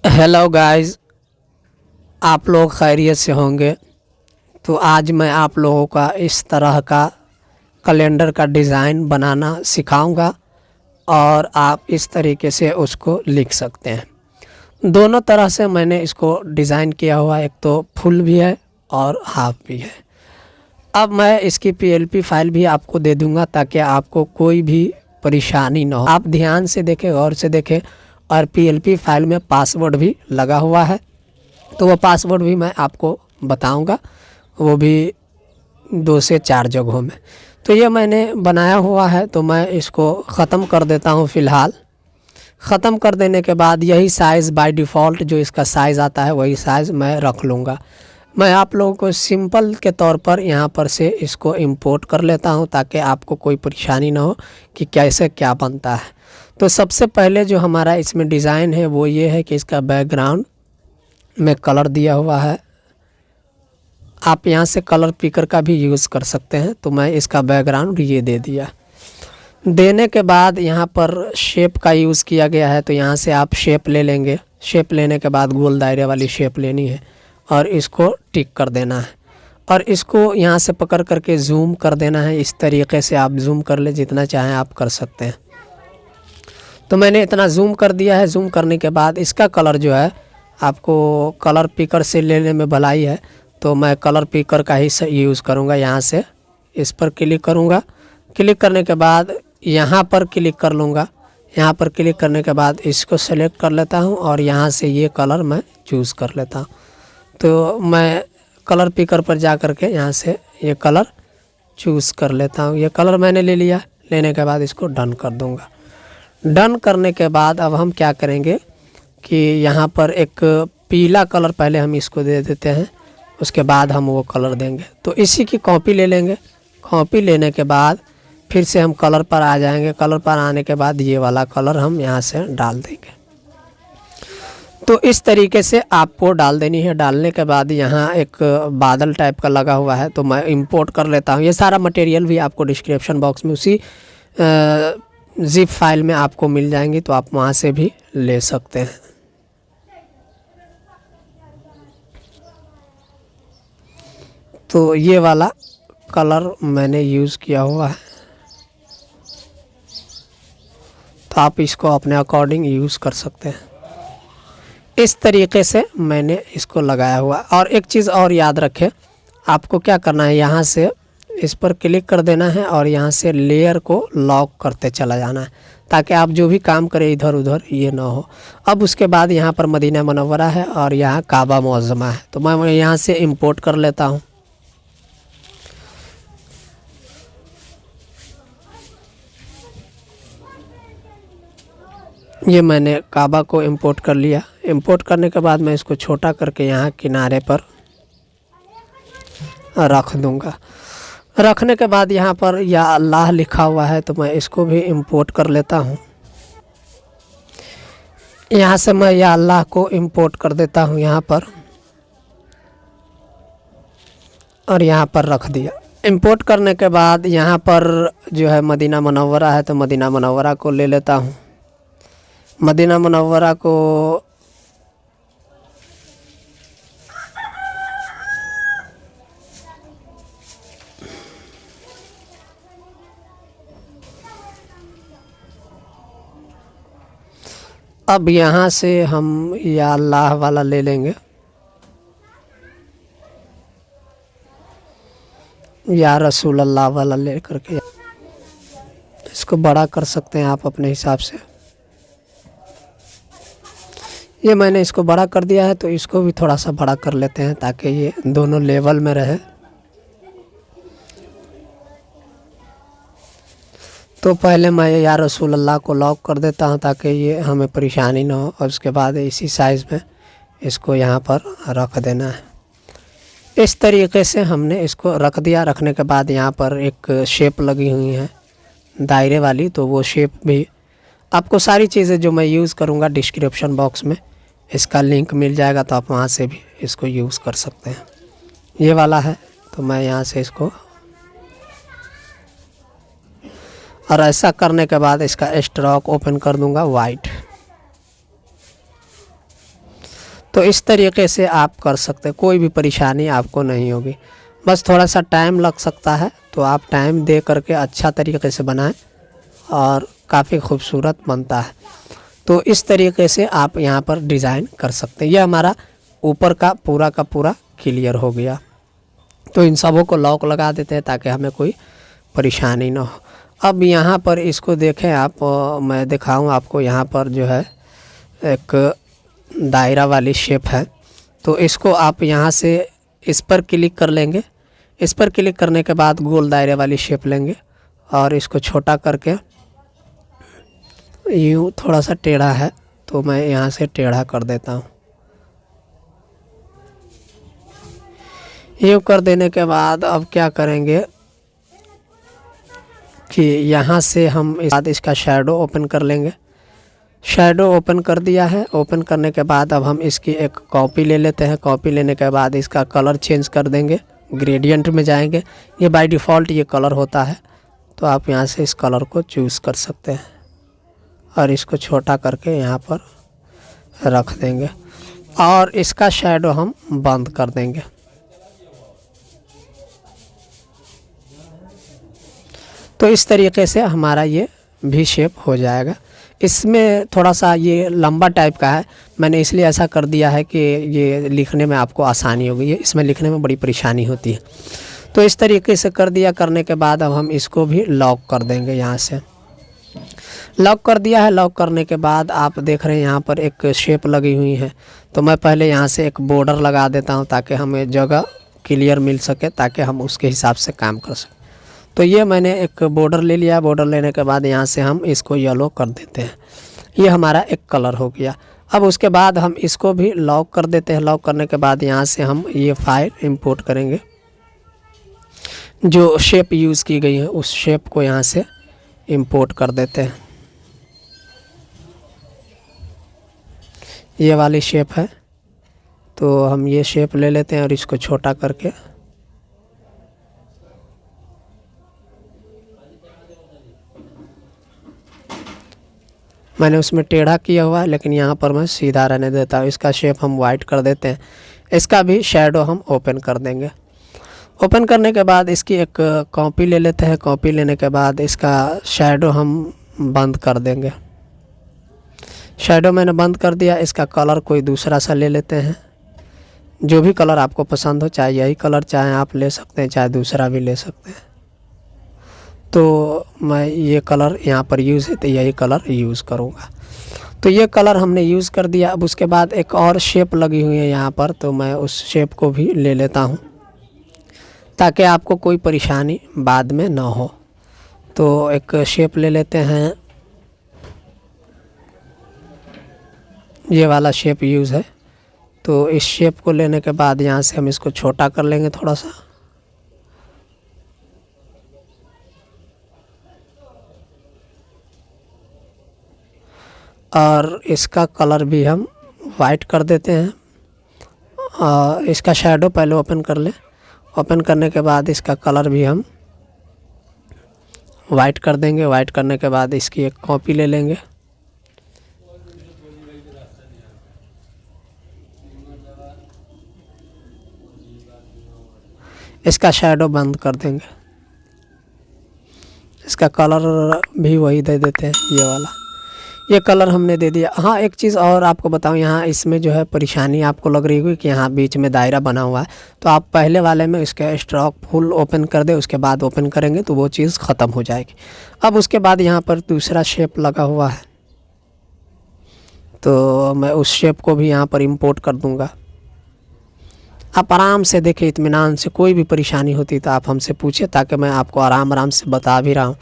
Hello guys, आप लोग खैरियत से होंगे। तो आज मैं आप लोगों का इस तरह का कैलेंडर का डिज़ाइन बनाना सिखाऊंगा और आप इस तरीके से उसको लिख सकते हैं। दोनों तरह से मैंने इसको डिज़ाइन किया हुआ, एक तो फुल भी है और हाफ भी है। अब मैं इसकी पीएलपी फाइल भी आपको दे दूंगा ताकि आपको कोई भी परेशानी ना हो। आप ध्यान से देखें, गौर से देखें। और पीएलपी फाइल में पासवर्ड भी लगा हुआ है, तो वो पासवर्ड भी मैं आपको बताऊंगा, वो भी 2 से 4 जगहों में। तो ये मैंने बनाया हुआ है, तो मैं इसको ख़त्म कर देता हूँ फ़िलहाल। ख़त्म कर देने के बाद यही साइज़ बाय डिफ़ॉल्ट जो इसका साइज़ आता है वही साइज़ मैं रख लूँगा। मैं आप लोगों को सिंपल के तौर पर यहाँ पर से इसको इंपोर्ट कर लेता हूँ ताकि आपको कोई परेशानी ना हो कि कैसे क्या बनता है। तो सबसे पहले जो हमारा इसमें डिज़ाइन है वो ये है कि इसका बैकग्राउंड में कलर दिया हुआ है। आप यहाँ से कलर पिकर का भी यूज़ कर सकते हैं। तो मैं इसका बैकग्राउंड ये दे दिया। देने के बाद यहाँ पर शेप का यूज़ किया गया है, तो यहाँ से आप शेप ले लेंगे। शेप लेने के बाद गोल दायरे वाली शेप लेनी है और इसको टिक कर देना है और इसको यहाँ से पकड़ करके जूम कर देना है। इस तरीके से आप जूम कर ले, जितना चाहें आप कर सकते हैं। तो मैंने इतना जूम कर दिया है। जूम करने के बाद इसका कलर जो है आपको कलर पिकर से लेने में भलाई है, तो मैं कलर पिकर का ही यूज़ करूँगा। यहाँ से इस पर क्लिक करूँगा। क्लिक करने के बाद यहाँ पर क्लिक कर लूँगा। यहाँ पर क्लिक करने के बाद इसको सेलेक्ट कर लेता हूँ और यहाँ से ये कलर मैं चूज़ कर लेता हूँ। तो मैं कलर पिकर पर जा कर के यहाँ से ये कलर चूज़ कर लेता हूँ। ये कलर मैंने ले लिया। लेने के बाद इसको डन कर दूँगा। डन करने के बाद अब हम क्या करेंगे कि यहाँ पर एक पीला कलर पहले हम इसको दे देते हैं, उसके बाद हम वो कलर देंगे। तो इसी की कॉपी ले लेंगे। कॉपी लेने के बाद फिर से हम कलर पर आ जाएंगे। कलर पर आने के बाद ये वाला कलर हम यहाँ से डाल देंगे। तो इस तरीके से आपको डाल देनी है। डालने के बाद यहाँ एक बादल टाइप का लगा हुआ है, तो मैं इंपोर्ट कर लेता हूँ। ये सारा मटेरियल भी आपको डिस्क्रिप्शन बॉक्स में उसी ज़िप फाइल में आपको मिल जाएंगी, तो आप वहाँ से भी ले सकते हैं। तो ये वाला कलर मैंने यूज़ किया हुआ है, तो आप इसको अपने अकॉर्डिंग यूज़ कर सकते हैं। इस तरीके से मैंने इसको लगाया हुआ। और एक चीज़ और याद रखें, आपको क्या करना है, यहाँ से इस पर क्लिक कर देना है और यहाँ से लेयर को लॉक करते चला जाना है ताकि आप जो भी काम करें इधर उधर ये ना हो। अब उसके बाद यहाँ पर मदीना मुनव्वरा है और यहाँ काबा मुअज़्ज़मा है, तो मैं यहाँ से इंपोर्ट कर लेता हूँ। ये मैंने काबा को इंपोर्ट कर लिया। इंपोर्ट करने के बाद मैं इसको छोटा करके यहाँ किनारे पर रख दूँगा। रखने के बाद यहाँ पर या अल्लाह लिखा हुआ है, तो मैं इसको भी इंपोर्ट कर लेता हूँ। यहाँ से मैं या अल्लाह को इंपोर्ट कर देता हूँ यहाँ पर और यहाँ पर रख दिया। इंपोर्ट करने के बाद यहाँ पर जो है मदीना मुनव्वरा है, तो मदीना मुनव्वरा को ले लेता हूँ। मदीना मुनव्वरा को अब यहाँ से हम या अल्लाह वाला ले लेंगे, या रसूल अल्लाह वाला ले करके इसको बड़ा कर सकते हैं आप अपने हिसाब से। ये मैंने इसको बड़ा कर दिया है, तो इसको भी थोड़ा सा बड़ा कर लेते हैं ताकि ये दोनों लेवल में रहे। तो पहले मैं या रसूल अल्लाह को लॉक कर देता हूँ ताकि ये हमें परेशानी ना हो, और उसके बाद इसी साइज़ में इसको यहाँ पर रख देना है। इस तरीके से हमने इसको रख दिया। रखने के बाद यहाँ पर एक शेप लगी हुई है दायरे वाली, तो वो शेप भी आपको सारी चीज़ें जो मैं यूज़ करूँगा डिस्क्रिप्शन बॉक्स में इसका लिंक मिल जाएगा, तो आप वहाँ से भी इसको यूज़ कर सकते हैं। ये वाला है, तो मैं यहाँ से इसको, और ऐसा करने के बाद इसका स्ट्रोक ओपन कर दूंगा वाइट। तो इस तरीके से आप कर सकते हैं, कोई भी परेशानी आपको नहीं होगी। बस थोड़ा सा टाइम लग सकता है, तो आप टाइम दे करके अच्छा तरीके से बनाएं और काफ़ी खूबसूरत बनता है। तो इस तरीके से आप यहाँ पर डिज़ाइन कर सकते हैं। यह हमारा ऊपर का पूरा क्लियर हो गया। तो इन सबों को लॉक लगा देते हैं ताकि हमें कोई परेशानी ना हो। अब यहाँ पर इसको देखें आप, मैं दिखाऊं आपको। यहाँ पर जो है एक दायरा वाली शेप है, तो इसको आप यहाँ से इस पर क्लिक कर लेंगे। इस पर क्लिक करने के बाद गोल दायरे वाली शेप लेंगे और इसको छोटा करके यूँ, थोड़ा सा टेढ़ा है तो मैं यहाँ से टेढ़ा कर देता हूँ। यूँ कर देने के बाद अब क्या करेंगे कि यहाँ से हम इस बाद इसका शैडो ओपन कर लेंगे। शैडो ओपन कर दिया है। ओपन करने के बाद अब हम इसकी एक कॉपी ले लेते हैं। कॉपी लेने के बाद इसका कलर चेंज कर देंगे, ग्रेडियंट में जाएंगे। ये बाय डिफ़ॉल्ट ये कलर होता है, तो आप यहाँ से इस कलर को चूज़ कर सकते हैं और इसको छोटा करके यहाँ पर रख देंगे और इसका शैडो हम बंद कर देंगे। तो इस तरीके से हमारा ये भी शेप हो जाएगा। इसमें थोड़ा सा ये लंबा टाइप का है, मैंने इसलिए ऐसा कर दिया है कि ये लिखने में आपको आसानी होगी। ये इसमें लिखने में बड़ी परेशानी होती है। तो इस तरीके से कर दिया। करने के बाद अब हम इसको भी लॉक कर देंगे। यहाँ से लॉक कर दिया है। लॉक करने के बाद आप देख रहे हैं यहाँ पर एक शेप लगी हुई है, तो मैं पहले यहाँ से एक बॉर्डर लगा देता हूँ ताकि हमें जगह क्लियर मिल सके, ताकि हम उसके हिसाब से काम कर सकें। तो ये मैंने एक बॉर्डर ले लिया। बॉर्डर लेने के बाद यहाँ से हम इसको येलो कर देते हैं। ये हमारा एक कलर हो गया। अब उसके बाद हम इसको भी लॉक कर देते हैं। लॉक करने के बाद यहाँ से हम ये फाइल इंपोर्ट करेंगे। जो शेप यूज़ की गई है उस शेप को यहाँ से इंपोर्ट कर देते हैं। ये वाली शेप है, तो हम ये शेप ले लेते हैं और इसको छोटा करके मैंने उसमें टेढ़ा किया हुआ है, लेकिन यहाँ पर मैं सीधा रहने देता हूँ। इसका शेप हम वाइट कर देते हैं। इसका भी शैडो हम ओपन कर देंगे। ओपन करने के बाद इसकी एक कॉपी ले लेते हैं। कॉपी लेने के बाद इसका शैडो हम बंद कर देंगे। शैडो मैंने बंद कर दिया। इसका कलर कोई दूसरा सा ले लेते हैं, जो भी कलर आपको पसंद हो, चाहे यही कलर चाहे आप ले सकते हैं, चाहे दूसरा भी ले सकते हैं। तो मैं ये कलर यहाँ पर यूज़ है तो यही कलर यूज़ करूँगा। तो ये कलर हमने यूज़ कर दिया। अब उसके बाद एक और शेप लगी हुई है यहाँ पर, तो मैं उस शेप को भी ले लेता हूँ ताकि आपको कोई परेशानी बाद में ना हो। तो एक शेप ले लेते हैं, ये वाला शेप यूज़ है। तो इस शेप को लेने के बाद यहाँ से हम इसको छोटा कर लेंगे थोड़ा सा, और इसका कलर भी हम वाइट कर देते हैं। इसका शैडो पहले ओपन कर ले। ओपन करने के बाद इसका कलर भी हम वाइट कर देंगे। वाइट करने के बाद इसकी एक कॉपी ले लेंगे। इसका शैडो बंद कर देंगे। इसका कलर भी वही दे देते हैं, ये वाला। ये कलर हमने दे दिया। हाँ, एक चीज़ और आपको बताऊँ, यहाँ इसमें जो है परेशानी आपको लग रही होगी कि यहाँ बीच में दायरा बना हुआ है, तो आप पहले वाले में इसका स्ट्रोक फुल ओपन कर दे, उसके बाद ओपन करेंगे तो वो चीज़ ख़त्म हो जाएगी। अब उसके बाद यहाँ पर दूसरा शेप लगा हुआ है, तो मैं उस शेप को भी यहाँ पर इंपोर्ट कर दूँगा। आप आराम से देखिए, इत्मीनान से। कोई भी परेशानी होती तो आप हमसे पूछिए, ताकि मैं आपको आराम से बता भी रहा हूँ।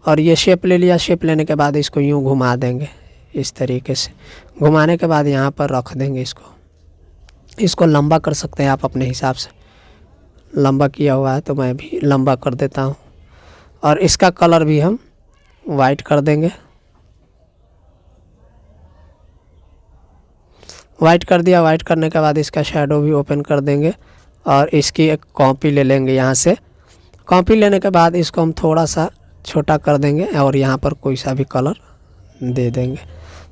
और ये शेप ले लिया। शेप लेने के बाद इसको यूँ घुमा देंगे इस तरीके से। घुमाने के बाद यहाँ पर रख देंगे इसको लंबा कर सकते हैं आप अपने हिसाब से। लंबा किया हुआ है तो मैं भी लंबा कर देता हूँ। और इसका कलर भी हम वाइट कर देंगे। वाइट कर दिया। वाइट करने के बाद इसका शैडो भी ओपन कर देंगे और इसकी एक कॉपी ले लेंगे यहाँ से। कॉपी लेने के बाद इसको हम थोड़ा सा छोटा कर देंगे और यहाँ पर कोई सा भी कलर दे देंगे।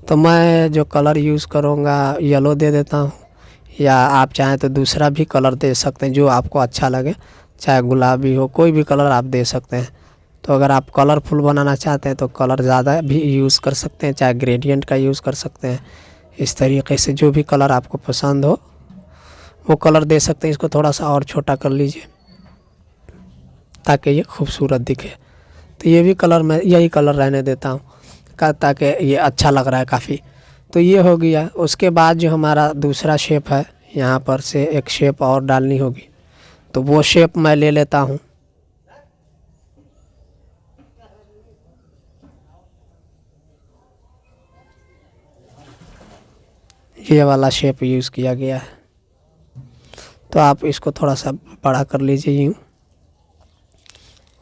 तो मैं जो कलर यूज़ करूँगा येलो दे देता हूँ। या आप चाहें तो दूसरा भी कलर दे सकते हैं जो आपको अच्छा लगे, चाहे गुलाबी हो, कोई भी कलर आप दे सकते हैं। तो अगर आप कलरफुल बनाना चाहते हैं तो कलर ज़्यादा भी यूज़ कर सकते हैं, चाहे ग्रेडियंट का यूज़ कर सकते हैं। इस तरीके से जो भी कलर आपको पसंद हो वो कलर दे सकते हैं। इसको थोड़ा सा और छोटा कर लीजिए ताकि ये खूबसूरत दिखे। तो ये भी कलर मैं यही कलर रहने देता हूँ ताकि ये अच्छा लग रहा है काफ़ी। तो ये हो गया। उसके बाद जो हमारा दूसरा शेप है, यहाँ पर से एक शेप और डालनी होगी, तो वो शेप मैं ले लेता हूँ। ये वाला शेप यूज़ किया गया है। तो आप इसको थोड़ा सा बड़ा कर लीजिए यूँ,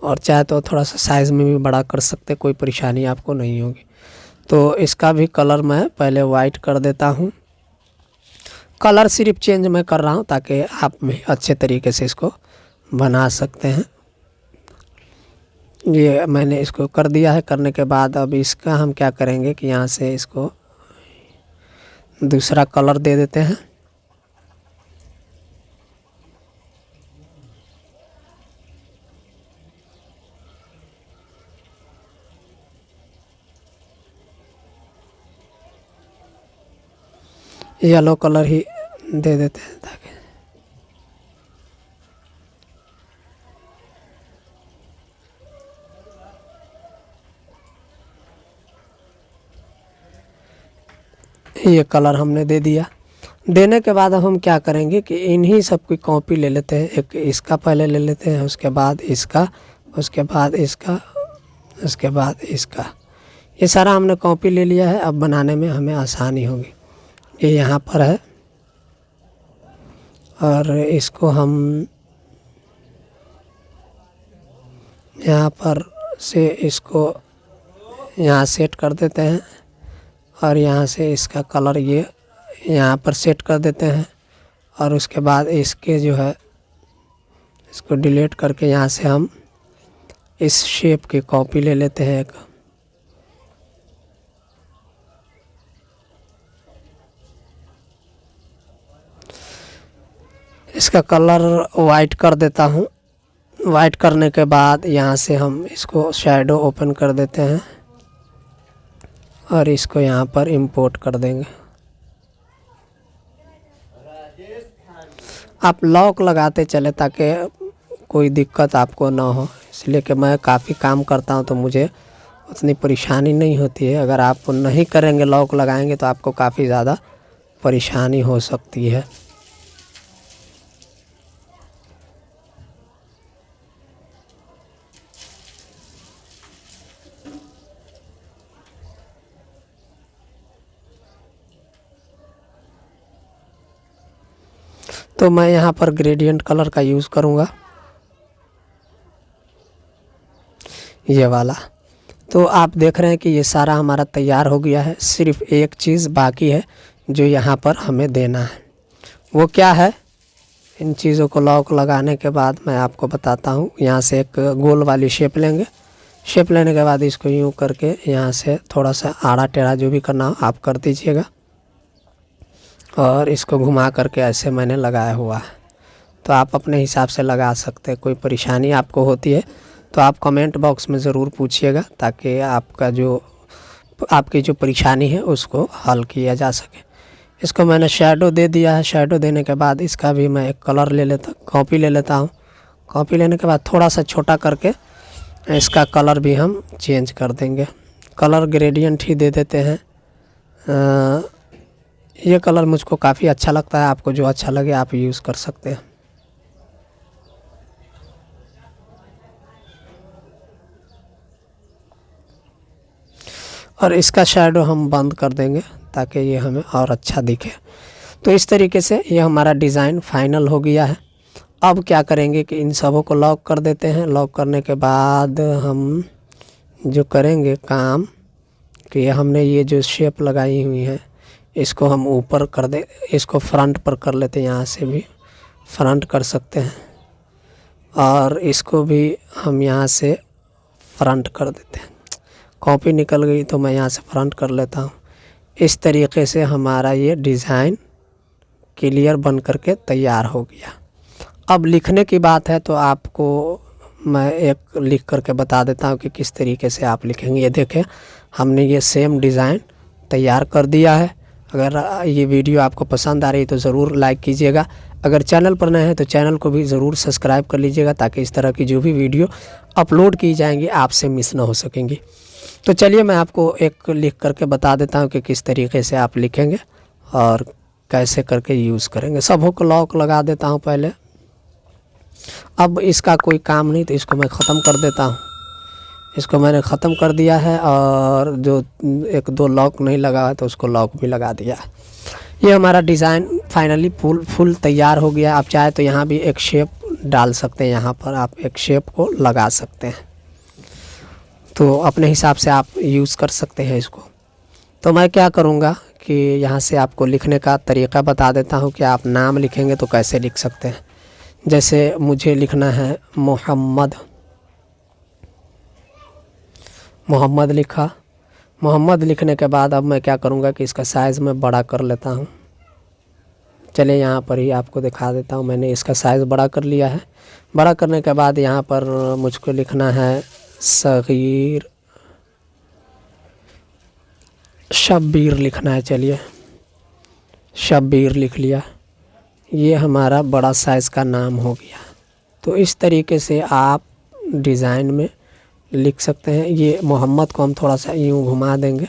और चाहे तो थोड़ा सा साइज़ में भी बड़ा कर सकते, कोई परेशानी आपको नहीं होगी। तो इसका भी कलर मैं पहले वाइट कर देता हूँ। कलर सिर्फ चेंज मैं कर रहा हूँ ताकि आप भी अच्छे तरीके से इसको बना सकते हैं। ये मैंने इसको कर दिया है। करने के बाद अब इसका हम क्या करेंगे कि यहाँ से इसको दूसरा कलर दे देते हैं। येलो कलर ही दे देते हैं ताकि ये कलर हमने दे दिया। देने के बाद अब हम क्या करेंगे कि इन्हीं सब की कॉपी ले लेते हैं। एक इसका पहले ले लेते हैं, उसके बाद इसका, उसके बाद इसका, उसके बाद इसका। ये सारा हमने कॉपी ले लिया है। अब बनाने में हमें आसानी होगी। ये यहाँ पर है और इसको हम यहाँ पर से इसको यहाँ सेट कर देते हैं, और यहाँ से इसका कलर ये यहाँ पर सेट कर देते हैं। और उसके बाद इसके जो है इसको डिलीट करके यहाँ से हम इस शेप की कॉपी ले लेते हैं एक। इसका कलर वाइट कर देता हूँ। वाइट करने के बाद यहाँ से हम इसको शैडो ओपन कर देते हैं और इसको यहाँ पर इंपोर्ट कर देंगे। आप लॉक लगाते चले ताकि कोई दिक्कत आपको ना हो, इसलिए कि मैं काफ़ी काम करता हूँ तो मुझे उतनी परेशानी नहीं होती है। अगर आप नहीं करेंगे, लॉक लगाएंगे, तो आपको काफ़ी ज़्यादा परेशानी हो सकती है। तो मैं यहाँ पर ग्रेडियंट कलर का यूज़ करूँगा, ये वाला। तो आप देख रहे हैं कि ये सारा हमारा तैयार हो गया है। सिर्फ एक चीज़ बाकी है जो यहाँ पर हमें देना है। वो क्या है? इन चीज़ों को लॉक लगाने के बाद मैं आपको बताता हूँ। यहाँ से एक गोल वाली शेप लेंगे। शेप लेने के बाद इसको यूँ करके यहाँ से थोड़ा सा आड़ा टेढ़ा जो भी करना हो आप कर दीजिएगा, और इसको घुमा करके ऐसे मैंने लगाया हुआ है। तो आप अपने हिसाब से लगा सकते हैं। कोई परेशानी आपको होती है तो आप कमेंट बॉक्स में ज़रूर पूछिएगा ताकि आपकी जो परेशानी है उसको हल किया जा सके। इसको मैंने शैडो दे दिया है। शैडो देने के बाद इसका भी मैं एक कलर कॉपी ले लेता हूँ। कॉपी लेने के बाद थोड़ा सा छोटा करके इसका कलर भी हम चेंज कर देंगे। कलर ग्रेडियंट ही दे देते हैं। ये कलर मुझको काफ़ी अच्छा लगता है। आपको जो अच्छा लगे आप यूज़ कर सकते हैं। और इसका शैडो हम बंद कर देंगे ताकि ये हमें और अच्छा दिखे। तो इस तरीके से ये हमारा डिज़ाइन फाइनल हो गया है। अब क्या करेंगे कि इन सबों को लॉक कर देते हैं। लॉक करने के बाद हम जो करेंगे काम कि हमने ये जो शेप लगाई हुई है इसको हम ऊपर कर दे, इसको फ्रंट पर कर लेते हैं। यहाँ से भी फ्रंट कर सकते हैं, और इसको भी हम यहाँ से फ्रंट कर देते हैं। कॉपी निकल गई तो मैं यहाँ से फ्रंट कर लेता हूँ। इस तरीके से हमारा ये डिज़ाइन क्लियर बन करके तैयार हो गया। अब लिखने की बात है तो आपको मैं एक लिख करके बता देता हूँ कि किस तरीके से आप लिखेंगे। ये देखें, हमने ये सेम डिज़ाइन तैयार कर दिया है। अगर ये वीडियो आपको पसंद आ रही है तो ज़रूर लाइक कीजिएगा। अगर चैनल पर नए हैं तो चैनल को भी ज़रूर सब्सक्राइब कर लीजिएगा, ताकि इस तरह की जो भी वीडियो अपलोड की जाएंगी आपसे मिस ना हो सकेंगी। तो चलिए मैं आपको एक लिख करके बता देता हूँ कि किस तरीके से आप लिखेंगे और कैसे करके यूज़ करेंगे। सबों को लॉक लगा देता हूँ पहले। अब इसका कोई काम नहीं तो इसको मैं ख़त्म कर देता हूँ। इसको मैंने ख़त्म कर दिया है और जो 1-2 लॉक नहीं लगा है तो उसको लॉक भी लगा दिया है। ये हमारा डिज़ाइन फाइनली फुल तैयार हो गया। आप चाहे तो यहाँ भी एक शेप डाल सकते हैं, यहाँ पर आप एक शेप को लगा सकते हैं, तो अपने हिसाब से आप यूज़ कर सकते हैं इसको। तो मैं क्या करूँगा कि यहाँ से आपको लिखने का तरीक़ा बता देता हूँ कि आप नाम लिखेंगे तो कैसे लिख सकते हैं। जैसे मुझे लिखना है मोहम्मद, मोहम्मद लिखा। मोहम्मद लिखने के बाद अब मैं क्या करूँगा कि इसका साइज़ मैं बड़ा कर लेता हूँ। चलिए यहाँ पर ही आपको दिखा देता हूँ। मैंने इसका साइज़ बड़ा कर लिया है। बड़ा करने के बाद यहाँ पर मुझको लिखना है सगीर, शब्बीर लिखना है। चलिए शब्बीर लिख लिया। ये हमारा बड़ा साइज़ का नाम हो गया। तो इस तरीके से आप डिज़ाइन में लिख सकते हैं। ये मोहम्मद को हम थोड़ा सा यूँ घुमा देंगे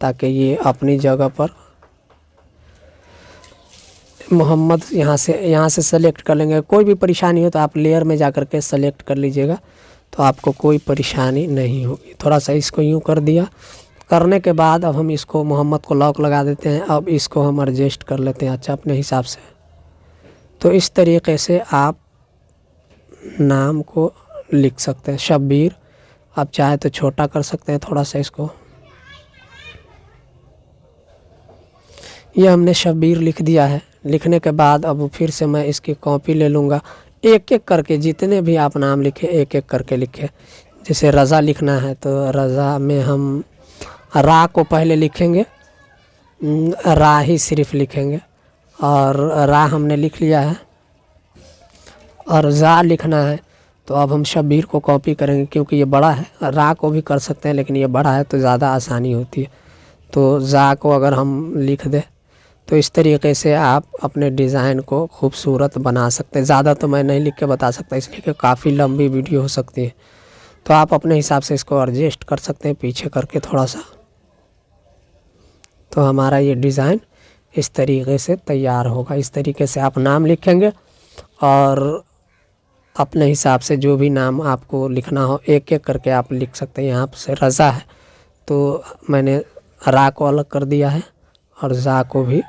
ताकि ये अपनी जगह पर, मोहम्मद यहाँ से सेलेक्ट कर लेंगे। कोई भी परेशानी हो तो आप लेयर में जा कर के सेलेक्ट कर लीजिएगा, तो आपको कोई परेशानी नहीं होगी। थोड़ा सा इसको यूँ कर दिया। करने के बाद अब हम इसको मोहम्मद को लॉक लगा देते हैं। अब इसको हम एडजस्ट कर लेते हैं अच्छा अपने हिसाब से। तो इस तरीके से आप नाम को लिख सकते हैं शब्बीर। आप चाहे तो छोटा कर सकते हैं थोड़ा सा इसको। ये हमने शब्बीर लिख दिया है। लिखने के बाद अब फिर से मैं इसकी कॉपी ले लूँगा। एक एक करके जितने भी आप नाम लिखे एक एक करके लिखे। जैसे रज़ा लिखना है तो रज़ा में हम रा को पहले लिखेंगे, रा ही सिर्फ लिखेंगे, और रा हमने लिख लिया है। और ज़ा लिखना है तो अब हम शब्बीर को कॉपी करेंगे, क्योंकि ये बड़ा है। रा को भी कर सकते हैं लेकिन ये बड़ा है तो ज़्यादा आसानी होती है। तो ज़ा को अगर हम लिख दें तो इस तरीके से आप अपने डिज़ाइन को खूबसूरत बना सकते हैं। ज़्यादा तो मैं नहीं लिख के बता सकता, इसलिए कि काफ़ी लंबी वीडियो हो सकती है। तो आप अपने हिसाब से इसको एडजस्ट कर सकते हैं पीछे करके थोड़ा सा। तो हमारा ये डिज़ाइन इस तरीके से तैयार होगा। इस तरीके से आप नाम लिखेंगे और अपने हिसाब से जो भी नाम आपको लिखना हो एक एक करके आप लिख सकते हैं। यहाँ से रज़ा है तो मैंने रा को अलग कर दिया है और ज़ा को भी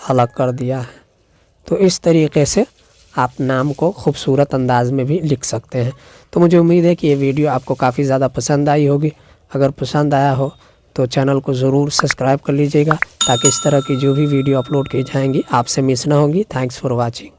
अलग कर दिया है। तो इस तरीके से आप नाम को खूबसूरत अंदाज में भी लिख सकते हैं। तो मुझे उम्मीद है कि ये वीडियो आपको काफ़ी ज़्यादा पसंद आई होगी। अगर पसंद आया हो तो चैनल को ज़रूर सब्सक्राइब कर लीजिएगा, ताकि इस तरह की जो भी वीडियो अपलोड की जाएंगी आपसे मिस ना होगी। Thanks for watching.